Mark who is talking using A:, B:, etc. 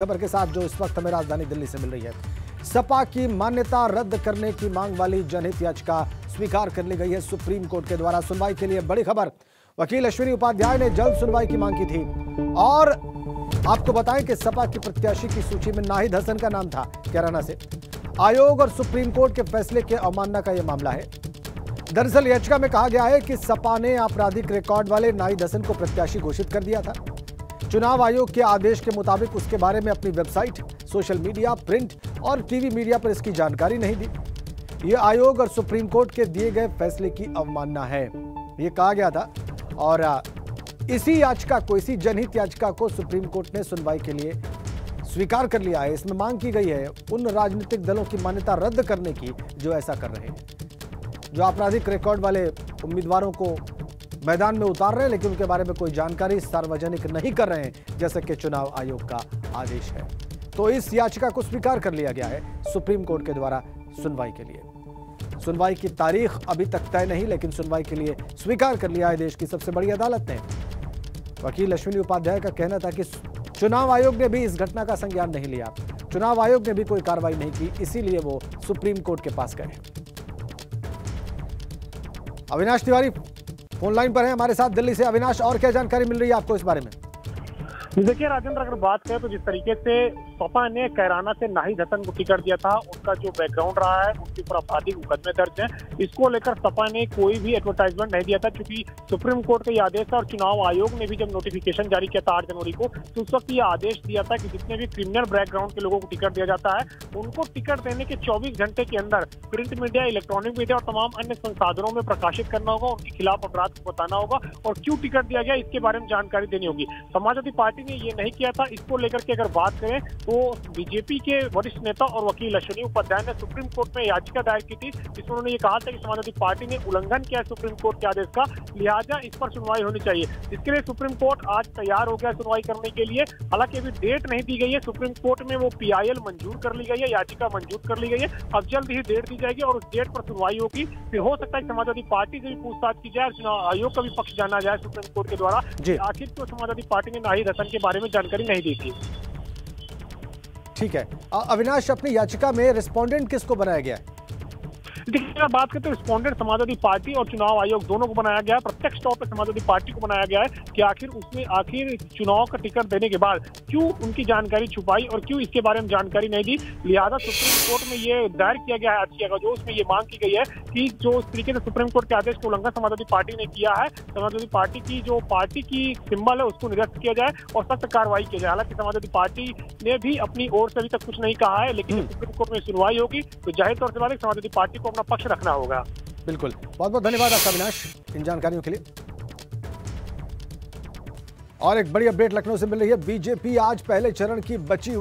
A: खबर के साथ जो इस वक्त हमें राजधानी दिल्ली से मिल रही है। सपा की मान्यता रद्द करने की मांग वाली जनहित याचिका स्वीकार कर ली गई है सुप्रीम कोर्ट के द्वारा। सुनवाई के लिए बड़ी खबर, वकील अश्विनी उपाध्याय ने जल्द सुनवाई की मांग की थी। और आपको बताएं कि सपा की प्रत्याशी की सूची में नाहिद हसन का नाम था कैराना से। आयोग और सुप्रीम कोर्ट के फैसले के अवमानना का यह मामला है। दरअसल याचिका में कहा गया है कि सपा ने आपराधिक रिकॉर्ड वाले नाहिद हसन को प्रत्याशी घोषित कर दिया था। चुनाव आयोग के आदेश के मुताबिक उसके बारे में अपनी वेबसाइट, सोशल मीडिया, प्रिंट और टीवी मीडिया पर इसकी जानकारी नहीं दी। यह आयोग और सुप्रीम कोर्ट के दिए गए फैसले की अवमानना है, यह कहा गया था। और इसी याचिका को, इसी जनहित याचिका को सुप्रीम कोर्ट ने सुनवाई के लिए स्वीकार कर लिया है। इसमें मांग की गई है उन राजनीतिक दलों की मान्यता रद्द करने की जो ऐसा कर रहे हैं, जो आपराधिक रिकॉर्ड वाले उम्मीदवारों को मैदान में उतार रहे हैं लेकिन उनके बारे में कोई जानकारी सार्वजनिक नहीं कर रहे हैं, जैसा कि चुनाव आयोग का आदेश है। तो इस याचिका को स्वीकार कर लिया गया है सुप्रीम कोर्ट के द्वारा सुनवाई के लिए। सुनवाई की तारीख अभी तक तय नहीं, लेकिन सुनवाई के लिए स्वीकार कर लिया है देश की सबसे बड़ी अदालत ने। वकील अश्विनी उपाध्याय का कहना था कि चुनाव आयोग ने भी इस घटना का संज्ञान नहीं लिया, चुनाव आयोग ने भी कोई कार्रवाई नहीं की, इसीलिए वो सुप्रीम कोर्ट के पास गए। अविनाश तिवारी फोन लाइन पर है हमारे साथ दिल्ली से। अविनाश, और क्या जानकारी मिल रही है आपको इस बारे में?
B: देखिए राजेंद्र, अगर बात करें तो जिस तरीके से सपा ने कैराना से नाहिद हसन को टिकट दिया था, उनका जो बैकग्राउंड रहा है, उनके ऊपर आपराधिक मुकदमे दर्ज हैं, इसको लेकर सपा ने कोई भी एडवर्टाइजमेंट नहीं दिया था, क्योंकि सुप्रीम कोर्ट का ये आदेश था। और चुनाव आयोग ने भी जब नोटिफिकेशन जारी किया था 8 जनवरी को, तो उस वक्त ये आदेश दिया था कि जितने भी क्रिमिनल बैकग्राउंड के लोगों को टिकट दिया जाता है, उनको टिकट देने के 24 घंटे के अंदर प्रिंट मीडिया, इलेक्ट्रॉनिक मीडिया और तमाम अन्य संसाधनों में प्रकाशित करना होगा, उनके खिलाफ अपराध को बताना होगा और क्यों टिकट दिया गया इसके बारे में जानकारी देनी होगी। समाजवादी पार्टी ने ये नहीं किया था। इसको लेकर के अगर बात करें तो बीजेपी के वरिष्ठ नेता और वकील अश्विनी उपाध्याय ने सुप्रीम कोर्ट में याचिका दायर की थी, जिसमें उन्होंने ये कहा था कि समाजवादी पार्टी ने उल्लंघन किया सुप्रीम कोर्ट के आदेश का, लिहाजा इस पर सुनवाई होनी चाहिए। इसके लिए सुप्रीम कोर्ट आज तैयार हो गया सुनवाई करने के लिए। हालांकि अभी डेट नहीं दी गई है सुप्रीम कोर्ट में, वो PIL मंजूर कर ली गई है, याचिका मंजूर कर ली गई है। अब जल्द ही डेट दी जाएगी और उस डेट पर सुनवाई होगी। फिर हो सकता है समाजवादी पार्टी से भी पूछताछ की जाए, चुनाव आयोग का भी पक्ष जाना जाए सुप्रीम कोर्ट के द्वारा, आखिर तो समाजवादी पार्टी ने नाहिद हसन के बारे में जानकारी नहीं दी थी।
A: ठीक है अविनाश, अपनी याचिका में रिस्पोंडेंट किसको बनाया गया है?
B: देखिए बात करते हैं रिस्पोंडेंट समाजवादी पार्टी और चुनाव आयोग दोनों को बनाया गया है। प्रत्यक्ष तौर पर समाजवादी पार्टी को बनाया गया है कि आखिर चुनाव का टिकट देने के बाद क्यों उनकी जानकारी छुपाई और क्यों इसके बारे में जानकारी नहीं दी। लिहाजा सुप्रीम कोर्ट में ये दायर किया गया है याचिका, जो उसमें ये मांग की गई है कि जो इस तरीके से सुप्रीम कोर्ट के आदेश का उल्लंघन समाजवादी पार्टी ने किया है, समाजवादी पार्टी की जो पार्टी की सिंबल है उसको निरस्त किया जाए और सख्त कार्रवाई की जाए। हालांकि समाजवादी पार्टी ने भी अपनी ओर से अभी तक कुछ नहीं कहा है, लेकिन सुप्रीम कोर्ट में सुनवाई होगी तो जाहिर तौर से समाजवादी पार्टी को पक्ष रखना होगा।
A: बिल्कुल, बहुत बहुत धन्यवाद आपका अविनाश इन जानकारियों के लिए। और एक बड़ी अपडेट लखनऊ से मिल रही है। बीजेपी आज पहले चरण की बची